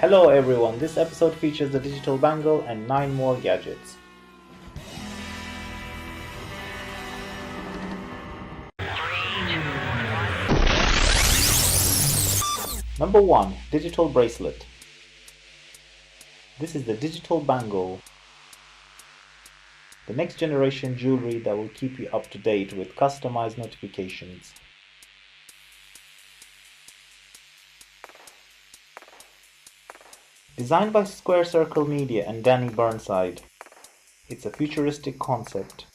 Hello everyone, this episode features the digital bangle and 9 more gadgets. Number 1. Digital bracelet. This is the digital bangle, the next generation jewelry that will keep you up to date with customized notifications. Designed by Square Circle Media and Danny Burnside, it's a futuristic concept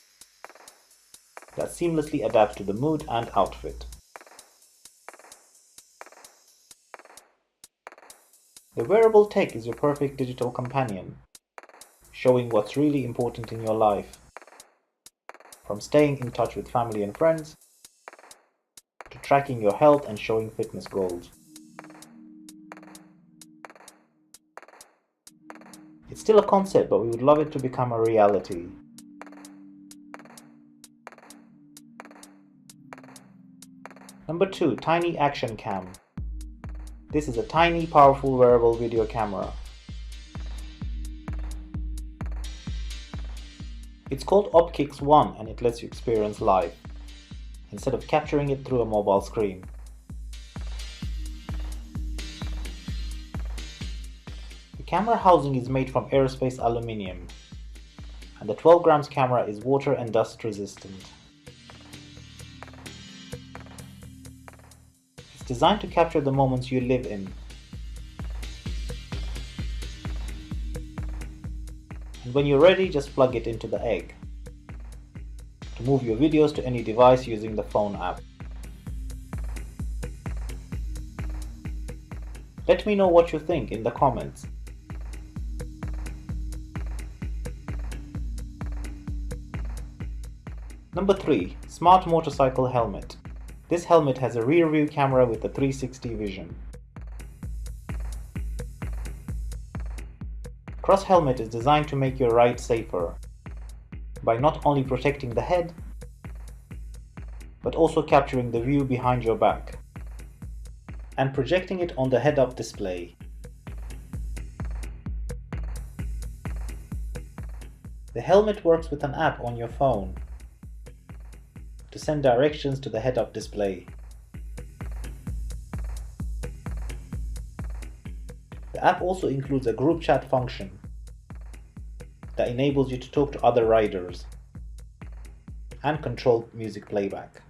that seamlessly adapts to the mood and outfit. The wearable tech is your perfect digital companion, showing what's really important in your life, from staying in touch with family and friends, to tracking your health and showing fitness goals. It's still a concept, but we would love it to become a reality. Number 2. Tiny Action Cam. This is a tiny, powerful wearable video camera. It's called OpKix One and it lets you experience live, instead of capturing it through a mobile screen. The camera housing is made from aerospace aluminium, and the 12 grams camera is water and dust resistant. It's designed to capture the moments you live in. And when you're ready, just plug it into the egg to move your videos to any device using the phone app. Let me know what you think in the comments. Number 3. Smart Motorcycle Helmet. This helmet has a rear view camera with a 360 vision. Cross helmet is designed to make your ride safer by not only protecting the head, but also capturing the view behind your back and projecting it on the head-up display. The helmet works with an app on your phone to send directions to the head-up display. The app also includes a group chat function that enables you to talk to other riders and control music playback.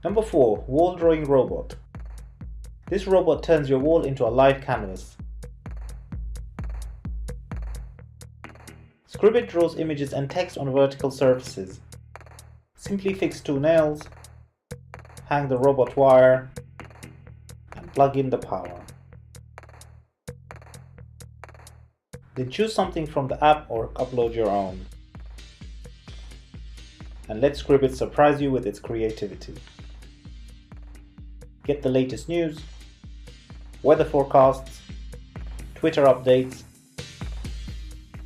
Number 4. Wall Drawing Robot. This robot turns your wall into a live canvas. Scribit draws images and text on vertical surfaces. Simply fix 2 nails, hang the robot wire, and plug in the power. Then choose something from the app or upload your own. And let Scribit surprise you with its creativity. Get the latest news, weather forecasts, Twitter updates,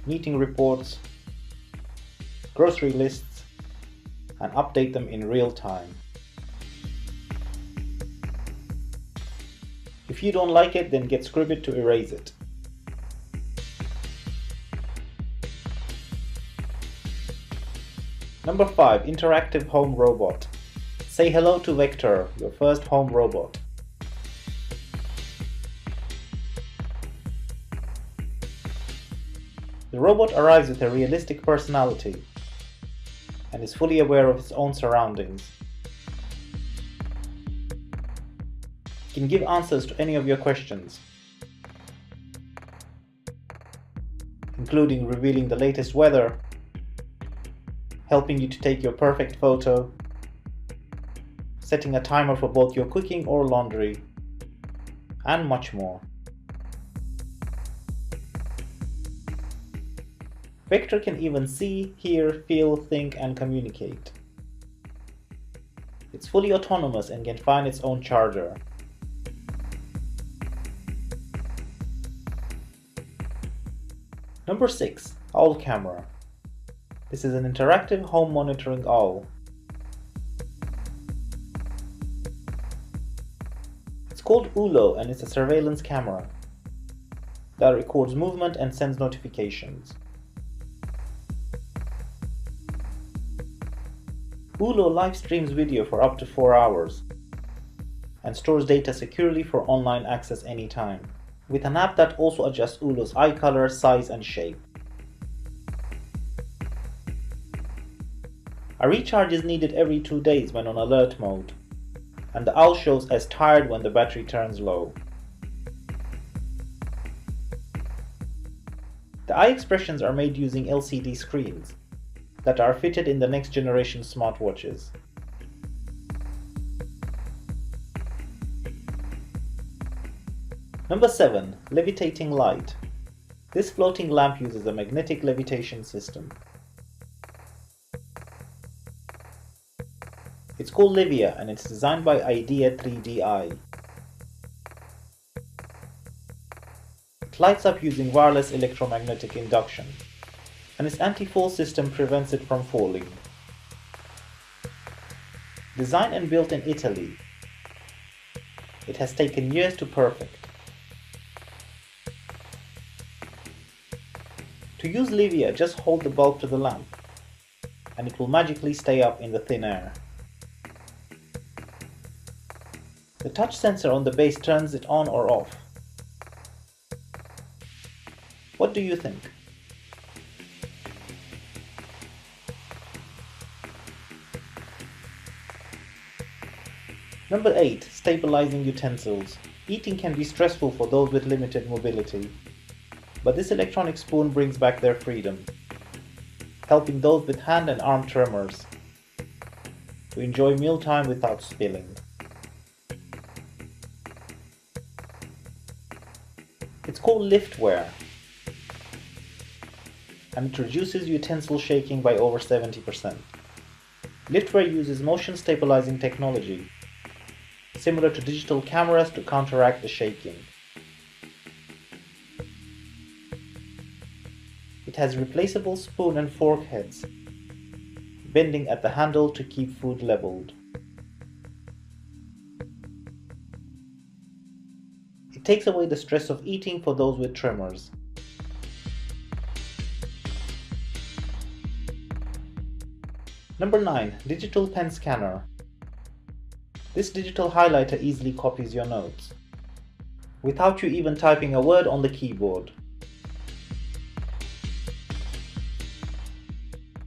meeting reports, grocery lists, and update them in real time. If you don't like it, then get Scribit to erase it. Number 5. Interactive Home Robot. Say hello to Vector, your first home robot. The robot arrives with a realistic personality and is fully aware of its own surroundings. It can give answers to any of your questions, including revealing the latest weather, helping you to take your perfect photo, setting a timer for both your cooking or laundry, and much more. Vector can even see, hear, feel, think, and communicate. It's fully autonomous and can find its own charger. Number 6. Owl Camera. This is an interactive home monitoring owl. It's called ULO and it's a surveillance camera that records movement and sends notifications. ULO live streams video for up to 4 hours and stores data securely for online access anytime, with an app that also adjusts ULO's eye color, size and shape. A recharge is needed every 2 days when on alert mode, and the owl shows as tired when the battery turns low. The eye expressions are made using LCD screens that are fitted in the next generation smartwatches. Number 7. Levitating light. This floating lamp uses a magnetic levitation system. It's called Livia and it's designed by Idea 3DI. It lights up using wireless electromagnetic induction, and its anti-fall system prevents it from falling. Designed and built in Italy, it has taken years to perfect. To use Livia, just hold the bulb to the lamp, and it will magically stay up in the thin air. The touch sensor on the base turns it on or off. What do you think? Number 8. Stabilizing utensils. Eating can be stressful for those with limited mobility, but this electronic spoon brings back their freedom, helping those with hand and arm tremors to enjoy mealtime without spilling. It's called Liftware, and it reduces utensil shaking by over 70%. Liftware uses motion stabilizing technology, similar to digital cameras, to counteract the shaking. It has replaceable spoon and fork heads, bending at the handle to keep food leveled. It takes away the stress of eating for those with tremors. Number 9. Digital pen scanner. This digital highlighter easily copies your notes, without you even typing a word on the keyboard.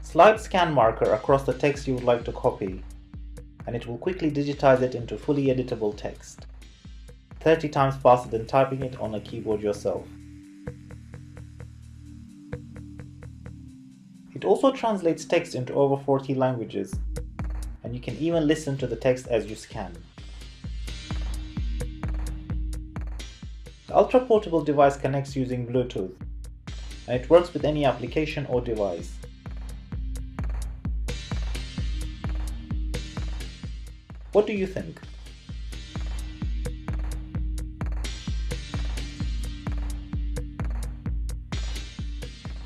Slide scan marker across the text you would like to copy, and it will quickly digitize it into fully editable text, 30 times faster than typing it on a keyboard yourself. It also translates text into over 40 languages, and you can even listen to the text as you scan. The ultra-portable device connects using Bluetooth, and it works with any application or device. What do you think?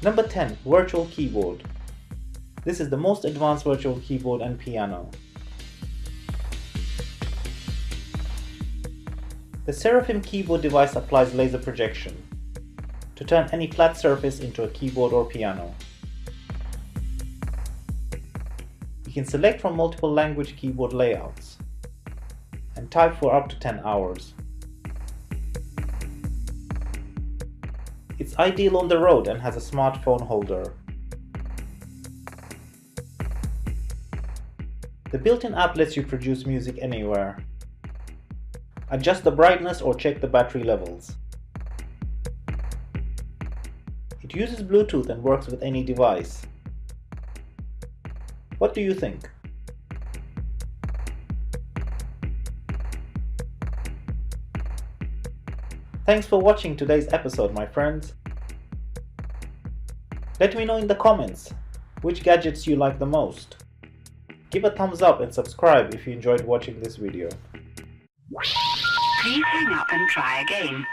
Number 10. Virtual keyboard. This is the most advanced virtual keyboard and piano. The Seraphim keyboard device applies laser projection to turn any flat surface into a keyboard or piano. You can select from multiple language keyboard layouts and type for up to 10 hours. It's ideal on the road and has a smartphone holder. The built-in app lets you produce music anywhere, adjust the brightness or check the battery levels. It uses Bluetooth and works with any device. What do you think? Thanks for watching today's episode, my friends. Let me know in the comments which gadgets you like the most. Give a thumbs up and subscribe if you enjoyed watching this video. Please hang up and try again.